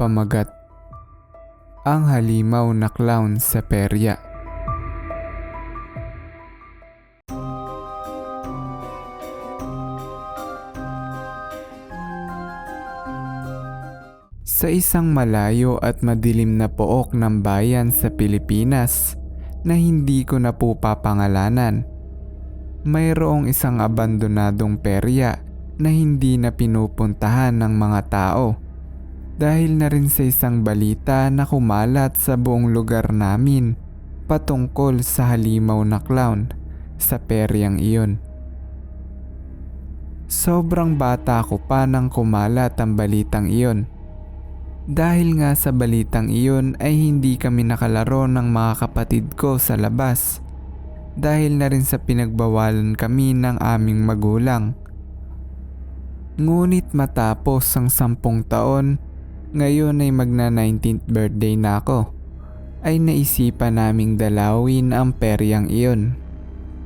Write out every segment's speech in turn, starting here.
Pamagat. Ang halimaw na clown sa perya. Sa isang malayo at madilim na pook ng bayan sa Pilipinas na hindi ko na po papangalanan, mayroong isang abandonadong perya na hindi na pinupuntahan ng mga tao dahil na rin sa isang balita na kumalat sa buong lugar namin patungkol sa halimaw na clown sa peryang iyon. Sobrang bata ko pa nang kumalat ang balitang iyon. Dahil nga sa balitang iyon ay hindi kami nakalaro ng mga kapatid ko sa labas dahil na rin sa pinagbawalan kami ng aming magulang. Ngunit matapos ang 10 taon, ngayon ay magna 19th birthday na ako, ay naisipan naming dalawin ang peryang iyon.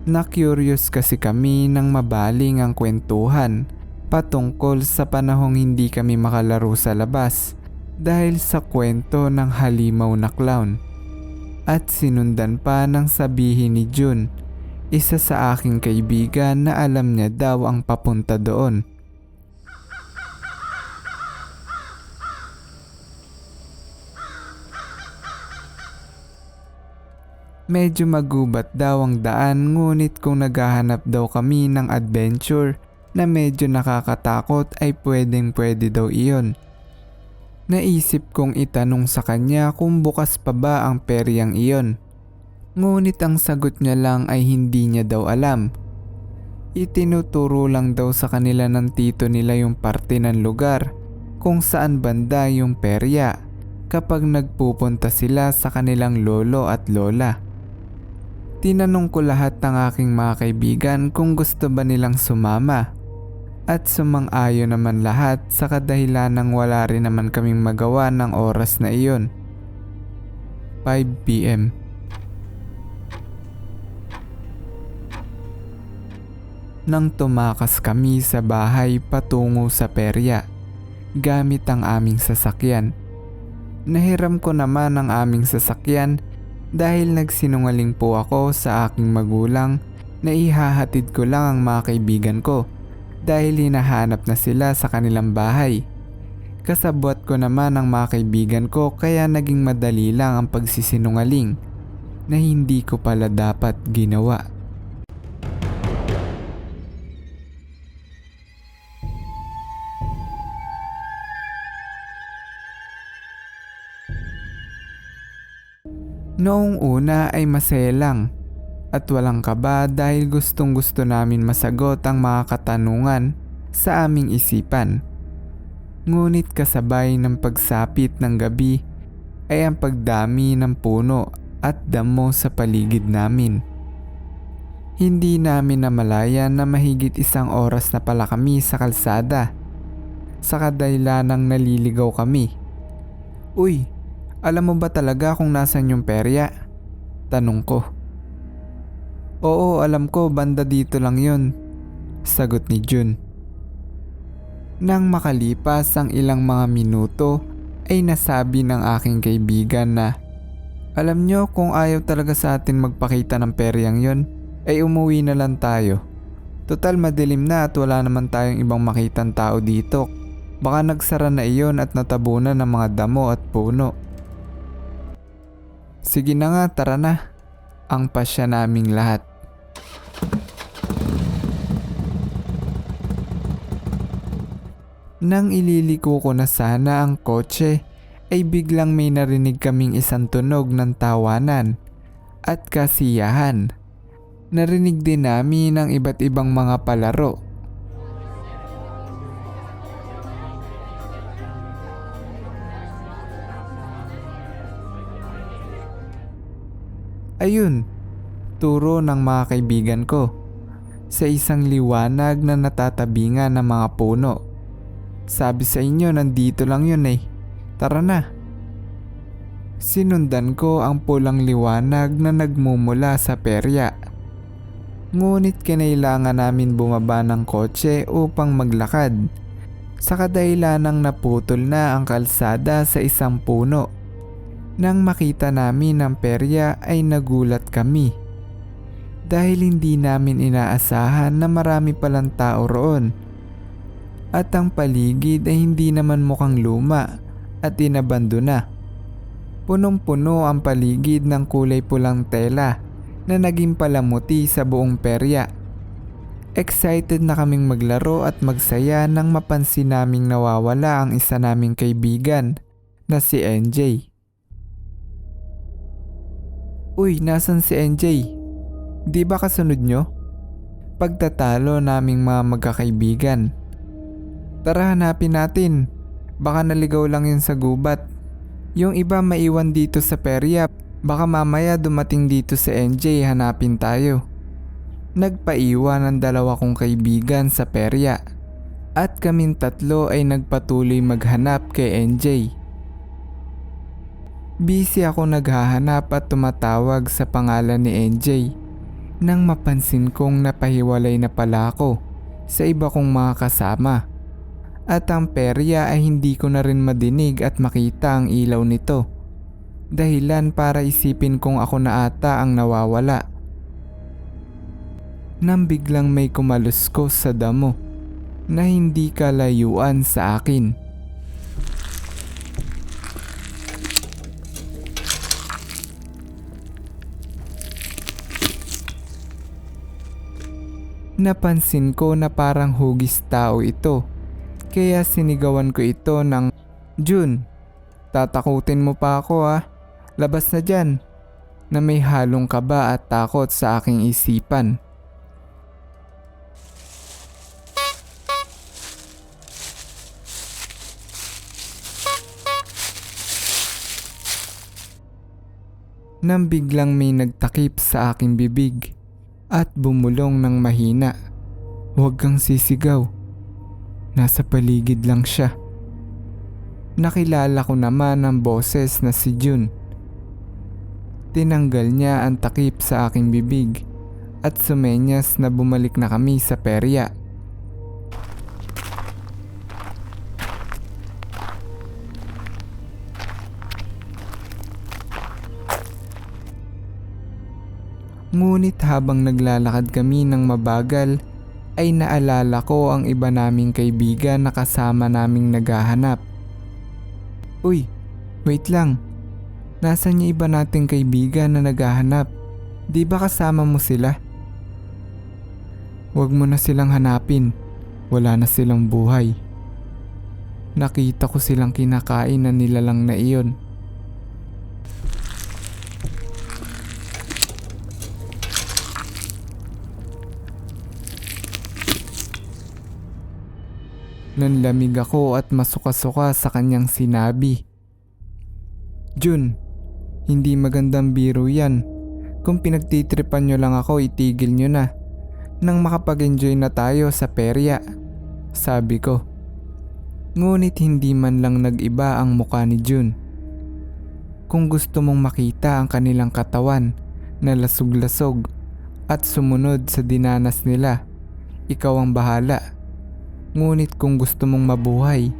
Na-curious kasi kami nang mabaling ang kwentuhan patungkol sa panahong hindi kami makalaro sa labas dahil sa kwento ng halimaw na clown. At sinundan pa ng sabihin ni Jun, isa sa aking kaibigan na alam niya daw ang papunta doon. Medyo magubat daw ang daan, ngunit kung naghahanap daw kami ng adventure na medyo nakakatakot ay pwede daw iyon. Naisip kong itanong sa kanya kung bukas pa ba ang peryang iyon. Ngunit ang sagot niya lang ay hindi niya daw alam. Itinuturo lang daw sa kanila ng tito nila yung parte ng lugar kung saan banda yung perya kapag nagpupunta sila sa kanilang lolo at lola. Tinanong ko lahat ng aking mga kaibigan kung gusto ba nilang sumama. At sumang-ayon naman lahat sa kadahilan ng wala rin naman kaming magawa ng oras na iyon. 5 PM. Nang tumakas kami sa bahay patungo sa perya, gamit ang aming sasakyan. Nahiram ko naman ang aming sasakyan dahil nagsinungaling po ako sa aking magulang na ihahatid ko lang ang mga kaibigan ko dahil hinahanap na sila sa kanilang bahay. Kasabwat ko naman ang mga kaibigan ko kaya naging madali lang ang pagsisinungaling na hindi ko pala dapat ginawa. Noong una ay masaya lang at walang kaba dahil gustong gusto namin masagot ang mga katanungan sa aming isipan. Ngunit kasabay ng pagsapit ng gabi ay ang pagdami ng puno at damo sa paligid namin. Hindi namin namalayan na mahigit 1 oras na pala kami sa kalsada sa kadahilanang naliligaw kami. "Uy, alam mo ba talaga kung nasan yung perya?" Tanong ko. "Oo, alam ko, banda dito lang yun," sagot ni Jun. Nang makalipas ang ilang mga minuto ay nasabi ng aking kaibigan na, "Alam nyo, kung ayaw talaga sa atin magpakita ng peryang yon, ay umuwi na lang tayo. Total madilim na at wala naman tayong ibang makitang tao dito. Baka nagsara na iyon at natabunan ng mga damo at puno." "Sige na nga, tara na," ang pasya naming lahat. Nang ililiko ko na sana ang kotse ay biglang may narinig kaming isang tunog ng tawanan at kasiyahan. Narinig din namin ang iba't ibang mga palaro. Ayun, turo ng mga kaibigan ko sa isang liwanag na natatabingan ng mga puno. "Sabi sa inyo, nandito lang yun eh. Tara na." Sinundan ko ang pulang liwanag na nagmumula sa perya. Ngunit kinailangan namin bumaba ng kotse upang maglakad sa kadahilanang naputol na ang kalsada sa isang puno. Nang makita namin ang perya ay nagulat kami dahil hindi namin inaasahan na marami palang tao roon. At ang paligid ay hindi naman mukhang luma at inabandona. Punong-puno ang paligid ng kulay pulang tela na naging palamuti sa buong perya. Excited na kaming maglaro at magsaya nang mapansin naming nawawala ang isa naming kaibigan na si NJ. Uy, nasan si NJ? Di ba kasunod nyo? Pagtatalo naming mga magkakaibigan. Tara, hanapin natin. Baka naligaw lang yun sa gubat. Yung iba maiwan dito sa perya. Baka mamaya dumating dito si NJ, hanapin tayo. Nagpaiwan ang dalawa kong kaibigan sa perya. At kaming tatlo ay nagpatuloy maghanap kay NJ. Busy ako naghahanap at tumatawag sa pangalan ni NJ nang mapansin kong napahiwalay na pala ako sa iba kong mga kasama. At ang perya ay hindi ko na rin madinig at makita ang ilaw nito. Dahilan para isipin kong ako na ata ang nawawala. Nang biglang may kumaluskos sa damo na hindi kalayuan sa akin. Napansin ko na parang hugis tao ito, kaya sinigawan ko ito ng, "Jun, tatakutin mo pa ako ah, labas na dyan," na may halong kaba at takot sa aking isipan. Nang biglang may nagtakip sa aking bibig at bumulong ng mahina, "Huwag kang sisigaw. Nasa paligid lang siya." Nakilala ko naman ang boses na si Jun. Tinanggal niya ang takip sa aking bibig at sumenyas na bumalik na kami sa perya. Ngunit habang naglalakad kami ng mabagal ay naalala ko ang iba naming kaibigan na kasama naming naghahanap. "Uy, wait lang. Nasaan yung iba nating kaibigan na naghahanap? Di ba kasama mo sila?" "Huwag mo na silang hanapin. Wala na silang buhay. Nakita ko silang kinakain na nilalang na iyon." Nanlamig ako at masuka-suka sa kanyang sinabi. "Jun, hindi magandang biro yan. Kung pinagtitripan nyo lang ako, itigil nyo na. Nang makapag-enjoy na tayo sa perya," sabi ko. Ngunit hindi man lang nag-iba ang muka ni Jun. "Kung gusto mong makita ang kanilang katawan na lasog-lasog at sumunod sa dinanas nila, ikaw ang bahala. Ngunit kung gusto mong mabuhay,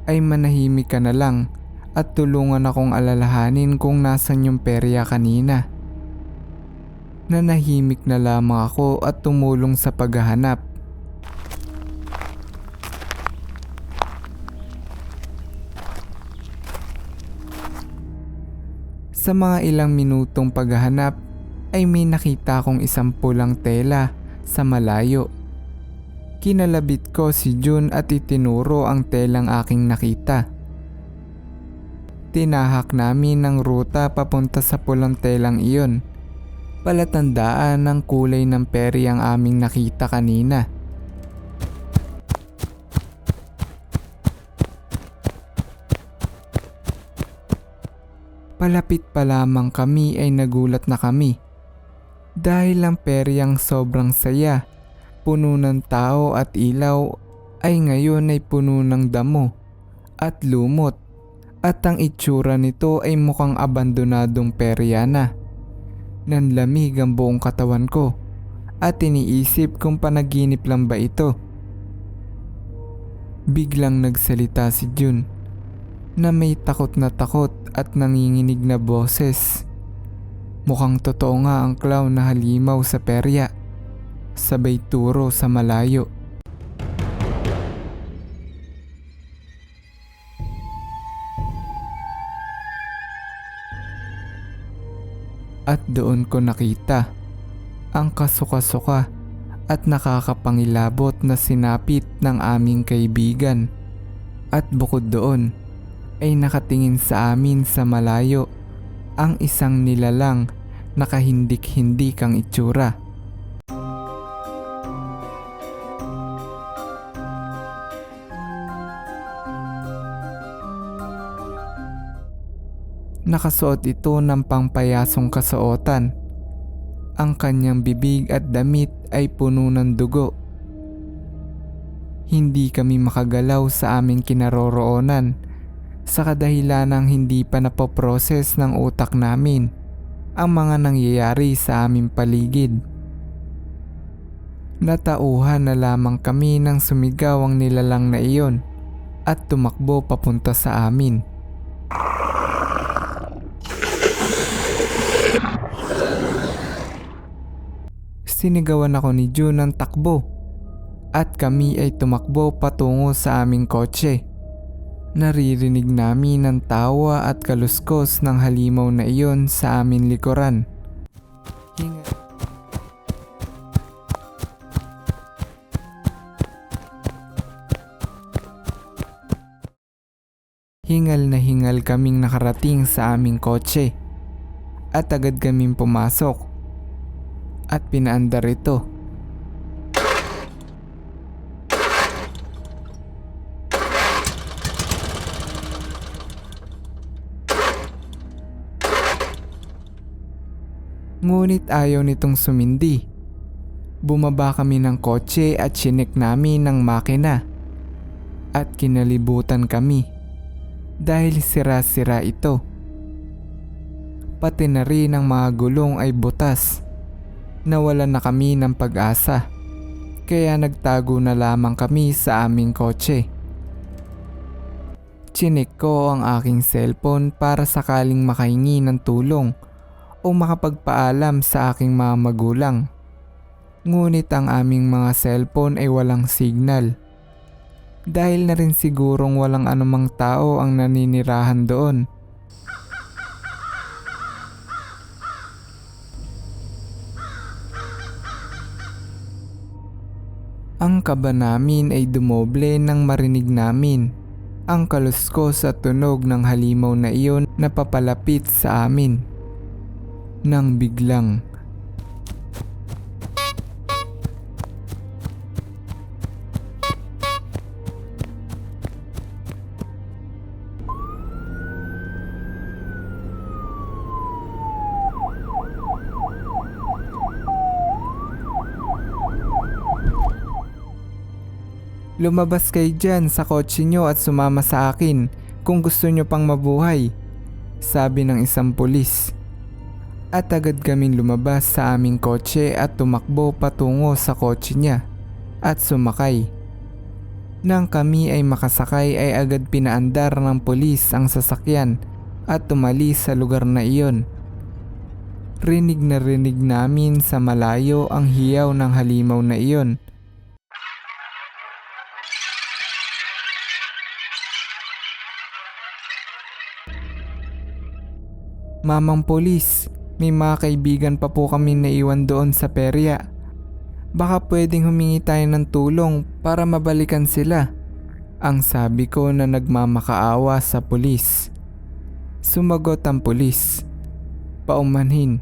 ay manahimik ka na lang at tulungan akong alalahanin kung nasan yung perya kanina." Nanahimik na lamang ako at tumulong sa paghahanap. Sa mga ilang minutong paghahanap ay may nakita akong isang pulang tela sa malayo. Kinalabit ko si Jun at itinuro ang telang aking nakita. Tinahak namin ang ruta papunta sa pulang telang iyon. Palatandaan ng kulay ng peryang aming nakita kanina. Palapit pa lamang kami ay nagulat na kami. Dahil ang peryang sobrang saya, puno ng tao at ilaw, ay ngayon ay puno ng damo at lumot, at ang itsura nito ay mukhang abandonadong perya na. Nanlamig ang buong katawan ko at iniisip kung panaginip lang ba ito. Biglang nagsalita si Jun na may takot at nanginginig na boses. Mukhang totoo nga ang clown na halimaw sa perya. Sabay turo sa malayo. At doon ko nakita ang kasuka-suka at nakakapangilabot na sinapit ng aming kaibigan. At bukod doon ay nakatingin sa amin sa malayo ang isang nilalang nakahindik-hindik ang itsura. Nakasuot ito ng pangpayasong kasuotan. Ang kanyang bibig at damit ay puno ng dugo. Hindi kami makagalaw sa aming kinaroroonan sa kadahilanang hindi pa napoproses ng utak namin ang mga nangyayari sa aming paligid. Natauhan na lamang kami nang sumigaw ang nilalang na iyon at tumakbo papunta sa amin. Sinigawan ako ni Jun ng takbo at kami ay tumakbo patungo sa aming kotse. Naririnig namin ang tawa at kaluskos ng halimaw na iyon sa amin likuran. Hingal na hingal kaming nakarating sa aming kotse at agad kaming pumasok at pinaandar ito. Ngunit ayaw nitong sumindi. Bumaba kami ng kotse at chinek namin ng makina at kinalibutan kami dahil sira-sira ito. Pati na rin ang mga gulong ay butas. Nawalan na kami ng pag-asa kaya nagtago na lamang kami sa aming kotse. Chinek ko ang aking cellphone para sakaling makahingi ng tulong o makapagpaalam sa aking mga magulang. Ngunit ang aming mga cellphone ay walang signal. Dahil na rin sigurong walang anumang tao ang naninirahan doon. Ang kaba namin ay dumoble nang marinig namin ang kaluskos at tunog ng halimaw na iyon na papalapit sa amin. Nang biglang lumabas kayo dyan sa kotse nyo at sumama sa akin kung gusto nyo pang mabuhay, sabi ng isang pulis. At agad kaming lumabas sa aming kotse at tumakbo patungo sa kotse niya at sumakay. Nang kami ay makasakay ay agad pinaandar ng pulis ang sasakyan at tumalis sa lugar na iyon. Rinig na rinig namin sa malayo ang hiyaw ng halimaw na iyon. Mamang polis, may mga kaibigan pa po kami naiwan doon sa perya. Baka pwedeng humingi tayo ng tulong para mabalikan sila, ang sabi ko na nagmamakaawa sa pulis. Sumagot ang pulis, paumanhin.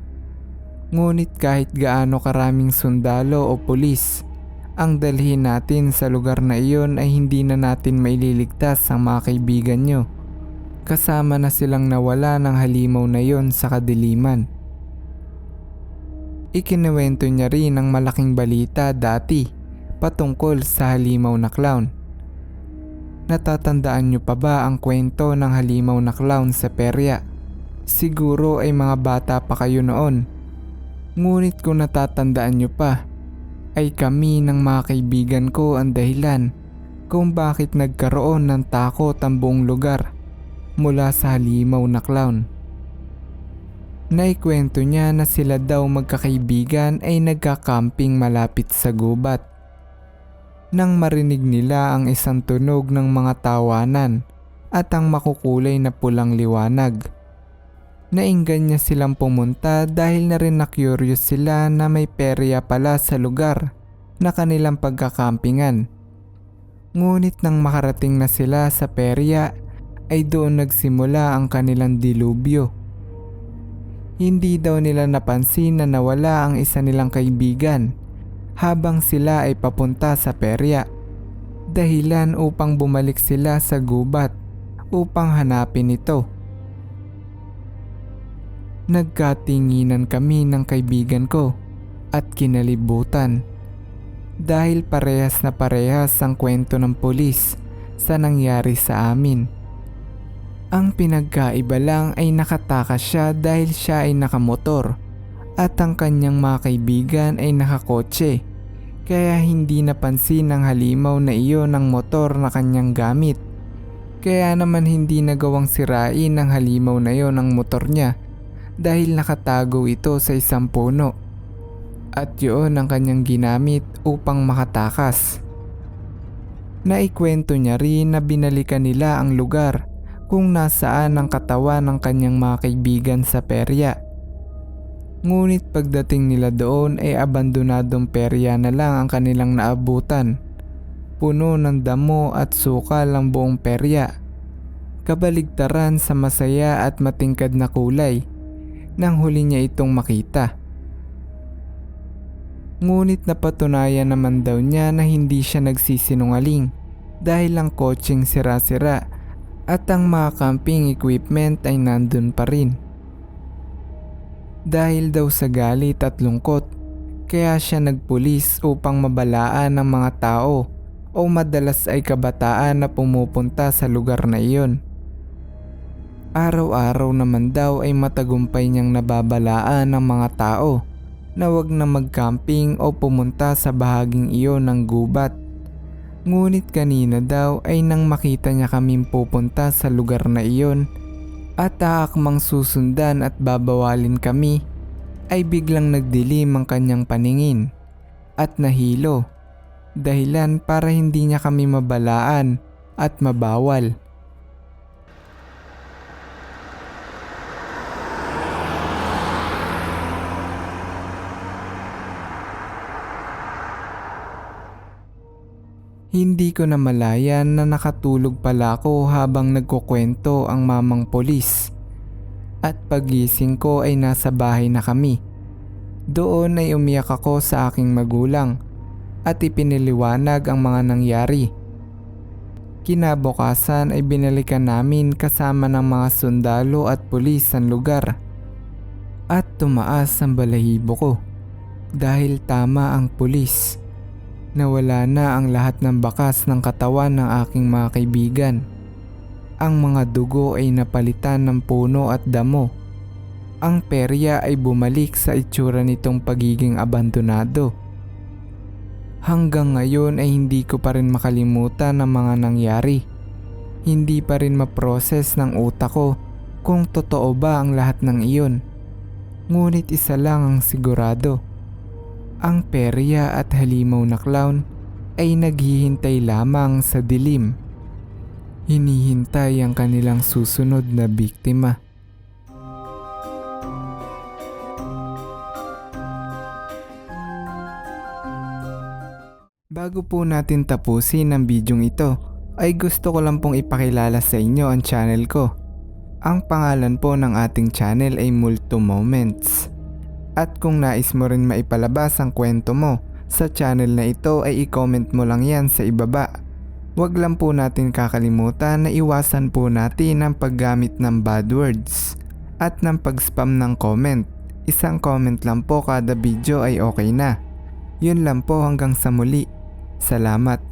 Ngunit kahit gaano karaming sundalo o pulis ang dalhin natin sa lugar na iyon ay hindi na natin maililigtas ang mga kaibigan nyo. Kasama na silang nawala ng halimaw na yon sa kadiliman. Ikinuwento niya rin ang malaking balita dati patungkol sa halimaw na clown. Natatandaan niyo pa ba ang kwento ng halimaw na clown sa perya? Siguro ay mga bata pa kayo noon. Ngunit kung natatandaan niyo pa, ay kami ng mga kaibigan ko ang dahilan kung bakit nagkaroon ng takot ang buong lugar mula sa halimaw na clown. Naikwento niya na sila daw magkakaibigan ay nagka-camping malapit sa gubat. Nang marinig nila ang isang tunog ng mga tawanan at ang makukulay na pulang liwanag, nainggan niya silang pumunta dahil na rin na-curious sila na may perya pala sa lugar na kanilang pagkakampingan. Ngunit nang makarating na sila sa perya ay doon nagsimula ang kanilang dilubyo. Hindi daw nila napansin na nawala ang isa nilang kaibigan habang sila ay papunta sa perya, dahilan upang bumalik sila sa gubat upang hanapin ito. Nagkatinginan kami ng kaibigan ko at kinalibutan dahil parehas na parehas ang kwento ng pulis sa nangyari sa amin. Ang pinagkaiba lang ay nakatakas siya dahil siya ay nakamotor at ang kanyang mga kaibigan ay nakakotse, kaya hindi napansin ng halimaw na iyon ng motor na kanyang gamit. Kaya naman hindi nagawang sirain ng halimaw na iyon ang motor niya dahil nakatago ito sa isang puno at yun ang kanyang ginamit upang makatakas. Naikwento niya rin na binalikan nila ang lugar kung nasaan ang katawan ng kanyang mga kaibigan sa perya. Ngunit pagdating nila doon ay abandonadong perya na lang ang kanilang naabutan. Puno ng damo at sukal ang buong perya. Kabaligtaran sa masaya at matingkad na kulay nang huli niya itong makita. Ngunit napatunayan naman daw niya na hindi siya nagsisinungaling dahil ang kotseng sira-sira at ang mga camping equipment ay nandun pa rin. Dahil daw sa galit at lungkot, kaya siya nagpulis upang mabalaan ng mga tao o madalas ay kabataan na pumupunta sa lugar na iyon. Araw-araw naman daw ay matagumpay niyang nababalaan ng mga tao na wag na mag-camping o pumunta sa bahaging iyon ng gubat. Ngunit kanina daw ay nang makita niya kaming pupunta sa lugar na iyon at aakmang susundan at babawalin kami, ay biglang nagdilim ang kanyang paningin at nahilo, dahilan para hindi niya kami mabalaan at mabawal. Hindi ko namalayan na nakatulog pala ako habang nagkukwento ang mamang polis. At pagising ko ay nasa bahay na kami. Doon ay umiyak ako sa aking magulang at ipiniliwanag ang mga nangyari. Kinabukasan ay binalikan namin kasama ng mga sundalo at pulis ang lugar. At tumaas ang balahibo ko dahil tama ang pulis. Nawala na ang lahat ng bakas ng katawan ng aking mga kaibigan. Ang mga dugo ay napalitan ng puno at damo. Ang perya ay bumalik sa itsura nitong pagiging abandonado. Hanggang ngayon ay hindi ko pa rin makalimutan ang mga nangyari. Hindi pa rin maproses ng utak ko kung totoo ba ang lahat ng iyon. Ngunit isa lang ang sigurado. Ang perya at halimaw na clown ay naghihintay lamang sa dilim. Hinihintay ang kanilang susunod na biktima. Bago po natin tapusin ang bidyong ito, ay gusto ko lang pong ipakilala sa inyo ang channel ko. Ang pangalan po ng ating channel ay Multo Moments. At kung nais mo rin maipalabas ang kwento mo sa channel na ito ay i-comment mo lang yan sa ibaba. Huwag lang po natin kakalimutan na iwasan po natin ang paggamit ng bad words at ng pag-spam ng comment. Isang comment lang po kada video ay okay na. Yun lang po, hanggang sa muli. Salamat.